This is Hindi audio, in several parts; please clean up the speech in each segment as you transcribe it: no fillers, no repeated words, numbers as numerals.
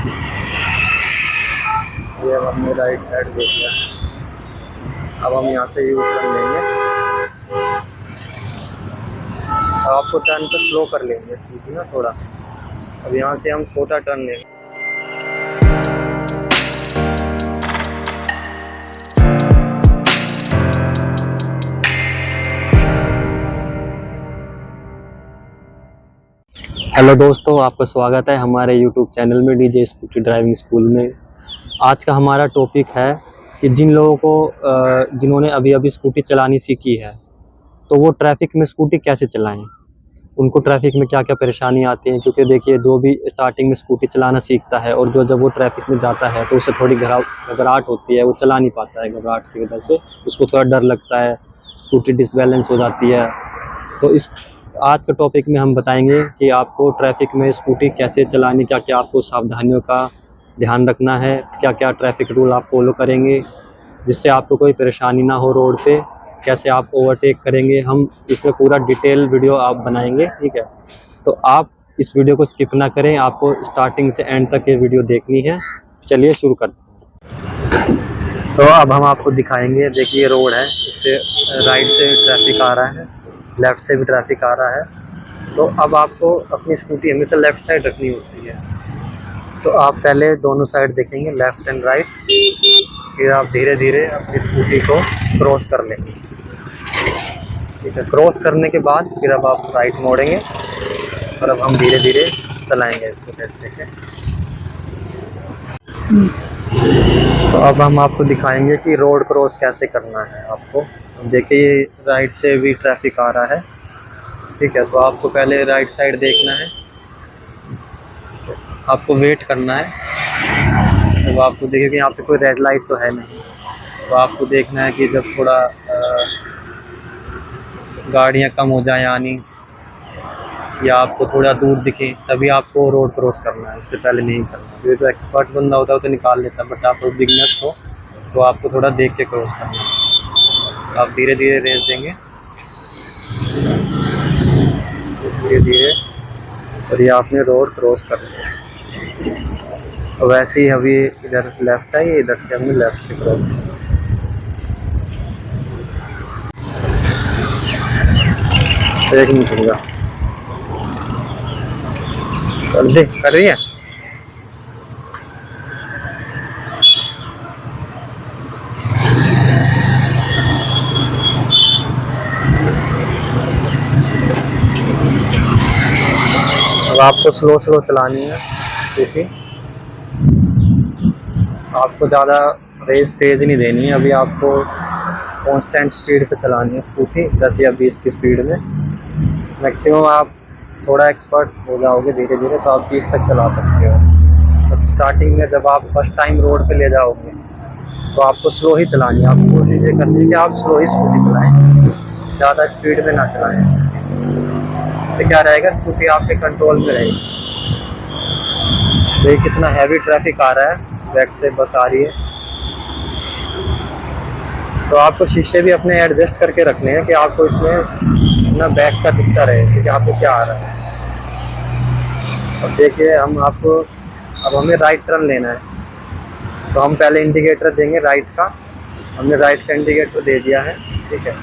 ये अब हमने राइट साइड देख लिया। अब हम यहाँ से यू टर्न लेंगे। अब आपको टर्न को स्लो कर लेंगे स्कूटी ना थोड़ा। अब यहाँ से हम छोटा टर्न लेंगे। हेलो दोस्तों, आपका स्वागत है हमारे यूट्यूब चैनल में डीजे स्कूटी ड्राइविंग स्कूल में। आज का हमारा टॉपिक है कि जिन लोगों को जिन्होंने अभी अभी स्कूटी चलानी सीखी है तो वो ट्रैफिक में स्कूटी कैसे चलाएं, उनको ट्रैफिक में क्या क्या परेशानी आती है। क्योंकि देखिए, जो भी स्टार्टिंग में स्कूटी चलाना सीखता है और जब वो ट्रैफिक में जाता है तो उसे थोड़ी घबराहट होती है, वो चला नहीं पाता है। घबराहट की वजह से उसको थोड़ा डर लगता है, स्कूटी डिसबैलेंस हो जाती है। तो इस आज के टॉपिक में हम बताएंगे कि आपको ट्रैफिक में स्कूटी कैसे चलानी, क्या क्या आपको सावधानियों का ध्यान रखना है, क्या क्या ट्रैफिक रूल आप फॉलो करेंगे जिससे आपको कोई परेशानी ना हो रोड पे, कैसे आप ओवरटेक करेंगे। हम इसमें पूरा डिटेल वीडियो आप बनाएंगे, ठीक है। तो आप इस वीडियो को स्किप ना करें, आपको स्टार्टिंग से एंड तक ये वीडियो देखनी है। चलिए शुरू करते हैं। तो अब हम आपको दिखाएंगे। देखिए, रोड है, इससे राइट से ट्रैफिक आ रहा है, लेफ़्ट से भी ट्रैफिक आ रहा है। तो अब आपको अपनी स्कूटी हमेशा लेफ़्ट साइड रखनी होती है। तो आप पहले दोनों साइड देखेंगे, लेफ़्ट एंड राइट। फिर आप धीरे धीरे अपनी स्कूटी को क्रॉस कर लेंगे, ठीक है। क्रॉस करने के बाद फिर अब आप राइट मोड़ेंगे और अब हम धीरे धीरे चलाएंगे इसको, देखते हैं। तो अब हम आपको दिखाएंगे कि रोड क्रॉस कैसे करना है आपको। देखिए, राइट से भी ट्रैफिक आ रहा है, ठीक है। तो आपको पहले राइट साइड देखना है, आपको वेट करना है। जब आपको देखिए कि यहाँ पे कोई रेड लाइट तो है नहीं, तो आपको देखना है कि जब थोड़ा गाड़ियाँ कम हो जाएं आनी, या आपको थोड़ा दूर दिखे, तभी आपको रोड क्रॉस करना है, इससे पहले नहीं करना। ये तो एक्सपर्ट बंदा होता है तो निकाल लेता है, बट आप बिगिनर्स हो तो आपको थोड़ा देख के क्रॉस करना है। आप धीरे धीरे रेस देंगे, धीरे धीरे, और ये आपने रोड क्रॉस कर लिया। वैसे ही अभी इधर लेफ़्ट है, इधर से हमने लेफ़्ट से क्रॉस किया। एक मिनट होगा, कर दे, कर रही है। अब आपको स्लो स्लो चलानी है क्योंकि आपको ज़्यादा रेस तेज़ नहीं देनी है। अभी आपको कांस्टेंट स्पीड पे चलानी है स्कूटी, 10 या 20 की स्पीड में मैक्सिमम। आप थोड़ा एक्सपर्ट हो जाओगे धीरे धीरे तो आप 30 तक चला सकते हो। तो स्टार्टिंग में जब आप फर्स्ट टाइम रोड पे ले जाओगे तो आपको स्लो ही चलानी है। आपको कोशिश ये करनी है कि आप स्लो ही स्कूटी चलाएँ, ज़्यादा स्पीड में ना चलाएँ। इससे क्या रहेगा, स्कूटी आपके कंट्रोल में रहेगी। देखिए कितना हैवी ट्रैफिक आ रहा है, बैक से बस आ रही है। तो आपको शीशे भी अपने एडजस्ट करके रखने हैं कि आपको इसमें अपना बैक का दिखता रहे कि आपको क्या आ रहा है। अब देखिए, अब हमें राइट टर्न लेना है, तो हम पहले इंडिकेटर देंगे राइट का। हमने राइट का इंडिकेटर दे दिया है, ठीक है।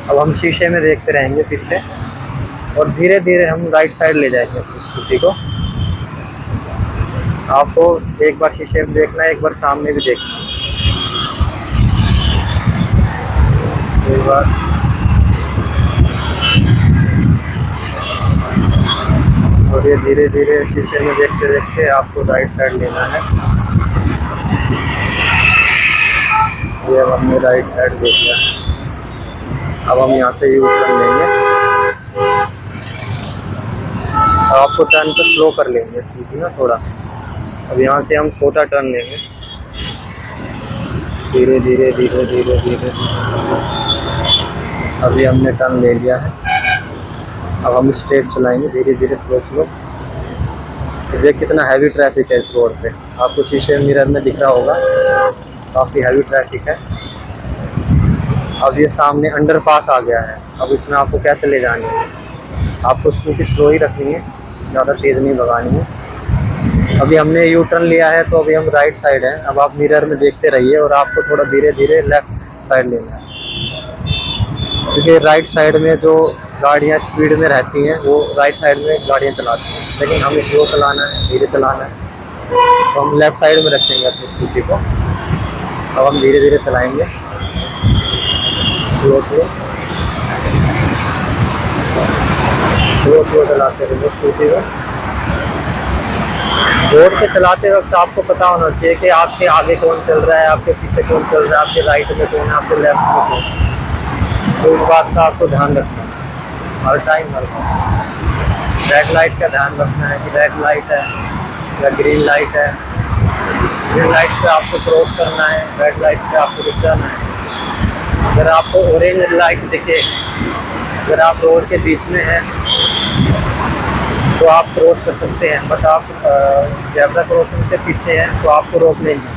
अब हम शीशे में देखते रहेंगे पीछे, और धीरे धीरे हम राइट साइड ले जाएंगे अपनी स्कूटी को। आपको एक बार शीशे में देखना है, एक बार सामने भी देखना है। एक बार और ये धीरे धीरे शीशे में देखते देखते आपको राइट साइड लेना है। ये अब हमने राइट साइड देख लिया। अब हम यहाँ से यू टर्न लेंगे। अब आपको टर्न को स्लो कर लेंगे स्कूटी ना थोड़ा। अब यहाँ से हम छोटा टर्न लेंगे, धीरे धीरे धीरे धीरे धीरे। अभी हमने टर्न ले लिया है। अब हम स्ट्रेट चलाएंगे धीरे धीरे, स्लो स्लो। ये कितना हैवी ट्रैफिक है इस रोड पे, आपको शीशे मिरर में दिख रहा होगा, काफ़ी हैवी ट्रैफिक है। अब ये सामने अंडरपास आ गया है, अब इसमें आपको कैसे ले जानी है। आपको स्कूटी स्लो ही रखनी है, ज़्यादा तेज़ नहीं भगानी है। अभी हमने यू टर्न लिया है तो अभी हम राइट साइड हैं। अब आप मिरर में देखते रहिए और आपको थोड़ा धीरे धीरे लेफ्ट साइड लेना है, क्योंकि राइट साइड में जो गाड़ियाँ स्पीड में रहती हैं वो राइट साइड में गाड़ियाँ चलाती हैं, लेकिन हमें स्लो चलाना है, धीरे चलाना है, तो हम लेफ्ट साइड में रखेंगे अपनी स्कूटी को। अब हम धीरे धीरे चलाएंगे, स्लो स्लो स्लो स्लो चलाते रहिए स्कूटी को। रोड पे चलाते वक्त आपको पता होना चाहिए कि आपके आगे कौन चल रहा है, आपके पीछे कौन चल रहा है, आपके राइट में कौन है, आपके लेफ्ट में कौन है। तो इस बात का आपको ध्यान रखना है हर टाइम। रेड लाइट का ध्यान रखना है कि रेड लाइट है या ग्रीन लाइट है। ग्रीन लाइट पे आपको क्रॉस करना है, रेड लाइट पे आपको रुक जाना है। अगर आपको ऑरेंज लाइट दिखे, अगर आप रोड के बीच में हैं तो आप क्रॉस कर सकते हैं, बट आप ज़ेब्रा क्रॉसिंग से पीछे हैं तो आपको रोक लेंगे।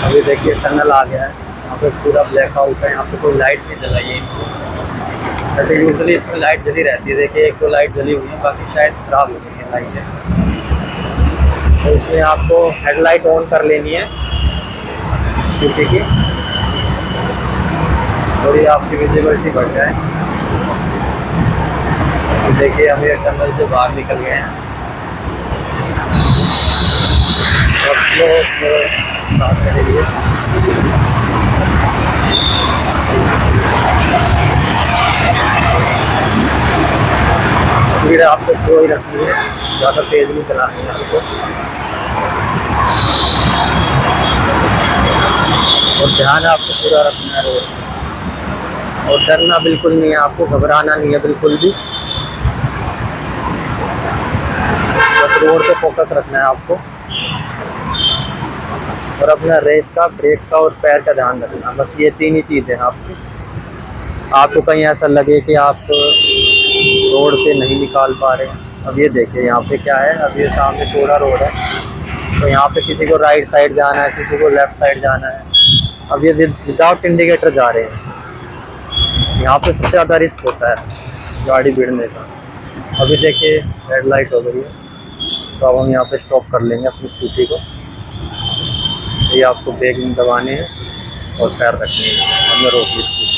अभी देखिए टनल आ गया है, यहाँ पे पूरा ब्लैकआउट है, यहाँ पे कोई लाइट नहीं जलाई है। वैसे यूजुअली इसमें लाइट जली रहती है, देखिए एक दो लाइट जली हुई है, बाकी शायद ख़राब हो गई है लाइटें। तो इसमें आपको हेडलाइट ऑन कर लेनी है स्कूटी की, थोड़ी आपकी विजिबिलिटी बढ़ जाए। देखिए हम ये टनल से बाहर निकल गए हैं। और स्लो स्लो स्टार्ट करेंगे। स्पीड आपको स्लो ही रखनी है, ज़्यादा तेज़ नहीं चलानी है आपको। और ध्यान आपको पूरा रखना है रोड, और डरना बिल्कुल नहीं है, आपको घबराना नहीं है बिल्कुल भी। बस रोड पे फोकस रखना है आपको, और अपना रेस का, ब्रेक का और पैर का ध्यान रखना। बस ये तीन ही चीज़ें हैं आपकी। आपको कहीं ऐसा लगे कि आप रोड पे नहीं निकाल पा रहे हैं, अब ये देखिए यहाँ पे क्या है, अब ये सामने चौड़ा रोड है, तो यहाँ पे किसी को राइट साइड जाना है, किसी को लेफ़्ट साइड जाना है। अब ये विदाउट इंडिकेटर जा रहे हैं, यहाँ पे सबसे ज़्यादा रिस्क होता है गाड़ी भिड़ने का। अभी देखिए रेड लाइट हो गई है, तो अब हम यहाँ पे स्टॉप कर लेंगे अपनी स्कूटी को। ये आपको ब्रेक दबाने हैं और पैर रखने हैं, हमने रोक ली स्कूटी।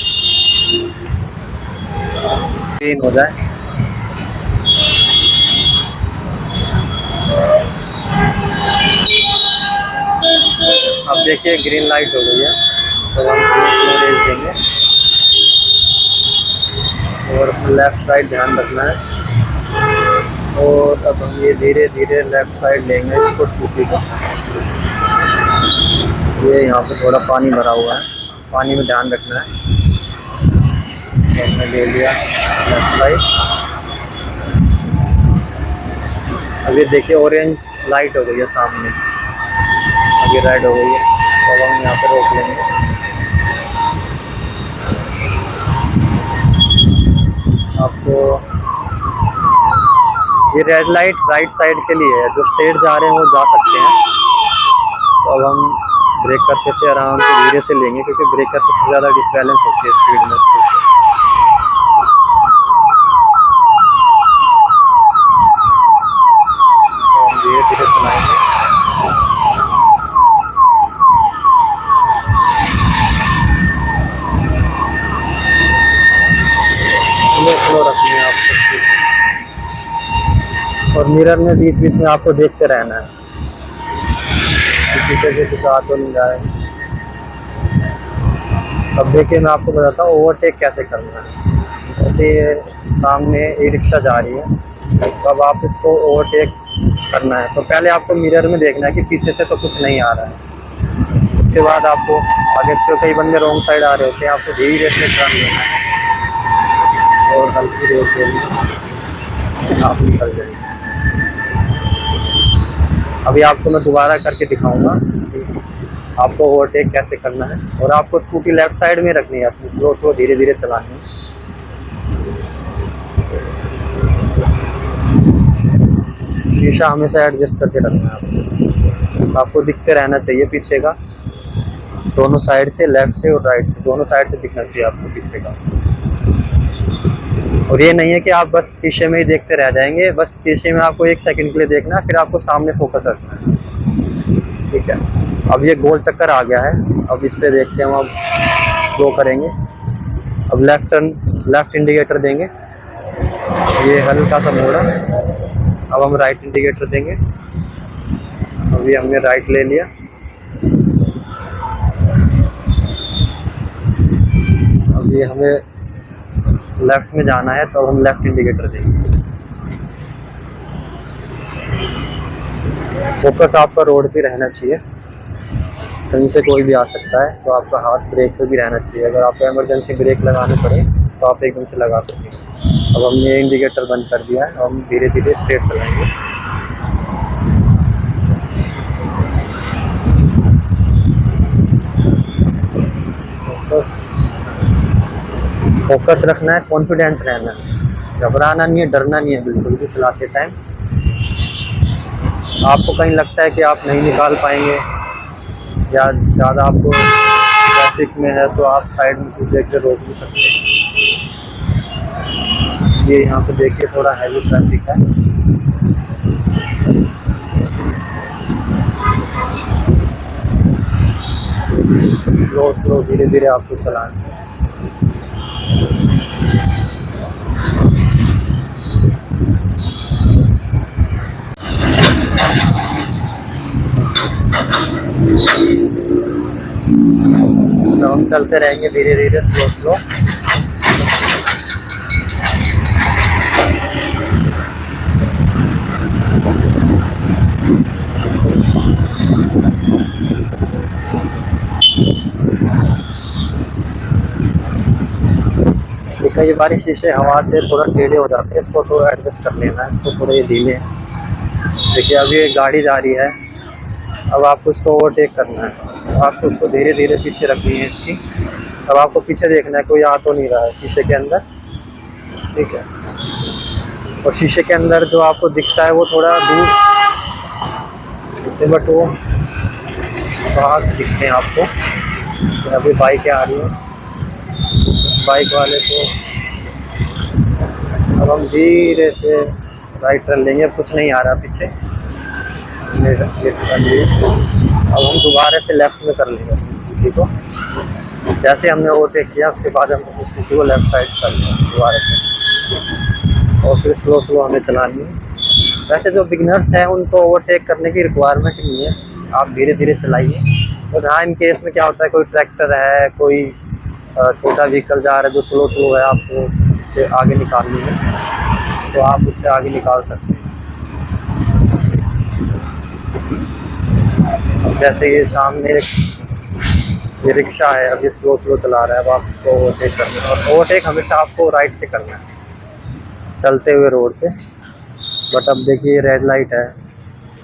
ग्रीन हो जाए, अब देखिए ग्रीन लाइट हो गई है, तो हम स्लो रेस देंगे और लेफ़्ट साइड ध्यान रखना है। और अब हम ये धीरे धीरे लेफ़्ट साइड लेंगे इसको, स्कूटी को। ये यहाँ पे थोड़ा पानी भरा हुआ है, पानी में ध्यान रखना है। तो हमने ले लिया लेफ़्ट साइड। अब ये देखिए ऑरेंज लाइट हो गई है सामने, अभी रेड हो गई है, तो अब हम यहाँ पे रोक लेंगे। आपको ये रेड लाइट राइट साइड के लिए है, जो स्ट्रेट जा रहे हैं वो जा सकते हैं। तो अब हम ब्रेकर पे से आराम से धीरे से लेंगे, क्योंकि ब्रेकर पे से ज़्यादा डिसबैलेंस होती है स्पीड में उसके। तो हम धीरे धीरे चलाएंगे। स्लो रखनी है आपको, और मिरर में बीच बीच में आपको देखते रहना है पीछे से कुछ आ तो नहीं जाए। अब देखिए मैं आपको बताता हूँ ओवरटेक कैसे करना है। जैसे सामने ई रिक्शा जा रही है, तो अब आप इसको ओवरटेक करना है, तो पहले आपको मिरर में देखना है कि पीछे से तो कुछ नहीं आ रहा है। उसके बाद आपको आगे से कई बंदे रॉन्ग साइड आ रहे होते हैं, आपको धीरे से टर्न लेना है और हल्की रेस लेनी है, आप निकल जाएंगे। अभी आपको मैं दोबारा करके दिखाऊंगा आपको ओवरटेक कैसे करना है। और आपको स्कूटी लेफ़्ट साइड में रखनी है अपनी, स्लो स्लो धीरे धीरे चलानी है। शीशा हमेशा एडजस्ट करके रखना है आपको दिखते रहना चाहिए पीछे का, दोनों साइड से, लेफ़्ट से और राइट से, दोनों साइड से दिखना चाहिए आपको पीछे का। और ये नहीं है कि आप बस शीशे में ही देखते रह जाएंगे, बस शीशे में आपको 1 सेकंड के लिए देखना है, फिर आपको सामने फोकस रखना है। ठीक है, अब ये गोल चक्कर आ गया है, अब इस पे देखते हैं हम, अब स्लो करेंगे। अब लेफ्ट इंडिकेटर देंगे, ये हल्का सा मोड़ा। अब हम राइट इंडिकेटर देंगे, अभी हमने राइट ले लिया। अब ये हमें लेफ्ट में जाना है, तो हम लेफ्ट इंडिकेटर देंगे। फोकस आपका रोड पे रहना चाहिए, कहीं से कोई भी आ सकता है, तो आपका हाथ ब्रेक पे भी रहना चाहिए। अगर आपको इमरजेंसी ब्रेक लगाने पड़े तो आप एकदम से लगा सकें। अब हमने इंडिकेटर बंद कर दिया है, हम धीरे धीरे स्ट्रेट चलाएंगे। फोकस रखना है, कॉन्फिडेंस रहना है, घबराना नहीं है, डरना नहीं है बिल्कुल भी चलाते टाइम। आपको कहीं लगता है कि आप नहीं निकाल पाएंगे या ज़्यादा आपको ट्रैफिक में है, तो आप साइड में कुछ देख के रोक भी सकते हैं। ये यहाँ पे देखिए थोड़ा हैवी ट्रैफिक है। स्लो धीरे धीरे आपको चलाना है। तो हम चलते रहेंगे धीरे धीरे, स्लो। कई बार शीशे हवा से थोड़ा टेढ़े हो जाते हैं, इसको थोड़ा एडजस्ट कर लेना है, इसको थोड़े धीमे। देखिए अभी एक गाड़ी जा रही है, अब आपको इसको ओवरटेक करना है, आपको उसको धीरे धीरे पीछे रखनी है इसकी। अब आपको पीछे देखना है, कोई आ तो नहीं रहा है शीशे के अंदर। ठीक है, और शीशे के अंदर जो आपको दिखता है वो थोड़ा दूर, बट वो पास दिखते हैं आपको। तो अभी बाइकें आ रही हैं, बाइक वाले को अब हम धीरे से राइट टर्न लेंगे। अब कुछ नहीं आ रहा पीछे, अब हम दोबारा से लेफ्ट में कर लेंगे अपनी स्कूटी को। जैसे हमने ओवरटेक किया उसके बाद हम अपनी स्कूटी को लेफ्ट साइड कर लेंगे दोबारा से, और फिर स्लो हमें चलानी है। वैसे जो बिगिनर्स हैं उनको ओवरटेक करने की रिक्वायरमेंट नहीं है, आप धीरे धीरे चलाइए। और हाँ, इन केस में क्या होता है, कोई ट्रैक्टर है, कोई छोटा व्हीकल जा रहा है जो स्लो है, आपको उससे आगे निकालनी है, तो आप उससे आगे निकाल सकते हैं। अब जैसे ये सामने ये रिक्शा है, अब ये स्लो चला रहा है, अब आप इसको ओवरटेक करना है। और ओवरटेक हमेशा आपको राइट से करना है चलते हुए रोड पे। बट अब देखिए रेड लाइट है,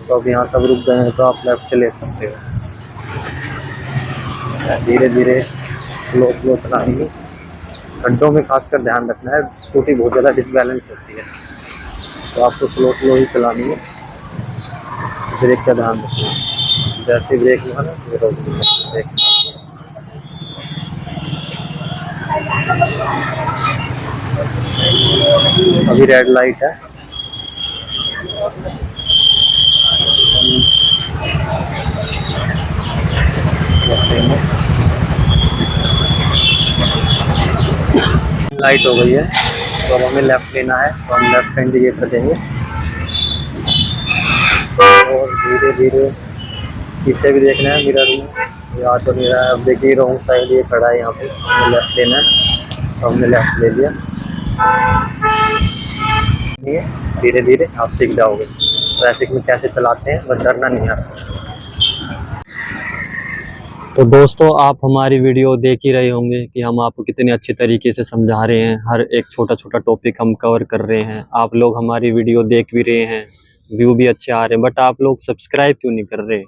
तो अब यहाँ सब रुक गए हैं, तो आप लेफ्ट से ले सकते हो। धीरे धीरे स्लो चलाएंगे, गड्ढों में खासकर ध्यान रखना है, स्कूटी बहुत ज़्यादा डिसबैलेंस होती है, तो आपको स्लो ही चलानी है। ब्रेक का ध्यान रखना है, जैसे ब्रेक हुआ ना ये रोक ब्रेक। अभी रेड लाइट है, लाइट हो गई है, तो अब हमें लेफ्ट लेना है, तो हम लेफ्ट इंडिकेटर देंगे और धीरे धीरे पीछे भी देखना है मिरर में, या तो नहीं रहा है। अब देखिए रॉन्ग साइड ये खड़ा है, यहाँ पे हमें लेफ्ट लेना है, तो हमने लेफ्ट ले लिया। धीरे धीरे आप सीख जाओगे ट्रैफिक में कैसे चलाते हैं, बस डरना नहीं आता। तो दोस्तों, आप हमारी वीडियो देख ही रहे होंगे कि हम आपको कितने अच्छे तरीके से समझा रहे हैं, हर एक छोटा टॉपिक हम कवर कर रहे हैं। आप लोग हमारी वीडियो देख भी रहे हैं, व्यू भी अच्छे आ रहे हैं, बट आप लोग सब्सक्राइब क्यों नहीं कर रहे?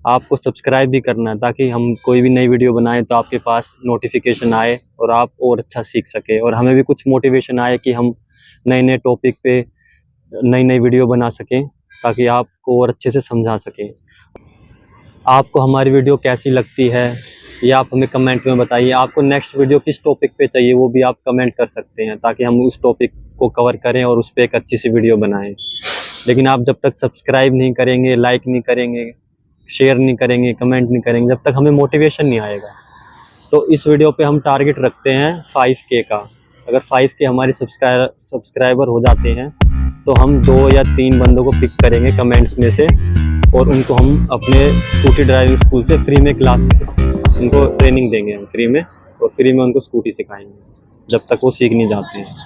आपको सब्सक्राइब भी करना है, ताकि हम कोई भी नई वीडियो बनाएं तो आपके पास नोटिफिकेशन आए और आप और अच्छा सीख सके, और हमें भी कुछ मोटिवेशन आए कि हम नए टॉपिक पे नई वीडियो बना सकें, ताकि आपको और अच्छे से समझा सकें। आपको हमारी वीडियो कैसी लगती है ये आप हमें कमेंट में बताइए। आपको नेक्स्ट वीडियो किस टॉपिक पे चाहिए वो भी आप कमेंट कर सकते हैं, ताकि हम उस टॉपिक को कवर करें और उस पर एक अच्छी सी वीडियो बनाएं। लेकिन आप जब तक सब्सक्राइब नहीं करेंगे, लाइक नहीं करेंगे, शेयर नहीं करेंगे, कमेंट नहीं करेंगे, जब तक हमें मोटिवेशन नहीं आएगा। तो इस वीडियो पे हम टारगेट रखते हैं 5K का। अगर 5K हमारे सब्सक्राइबर हो जाते हैं तो हम 2 या 3 बंदों को पिक करेंगे कमेंट्स में से, और उनको हम अपने स्कूटी ड्राइविंग स्कूल से फ्री में क्लास, उनको ट्रेनिंग देंगे हम फ्री में, और फ्री में उनको स्कूटी सिखाएंगे जब तक वो सीख नहीं जाते हैं।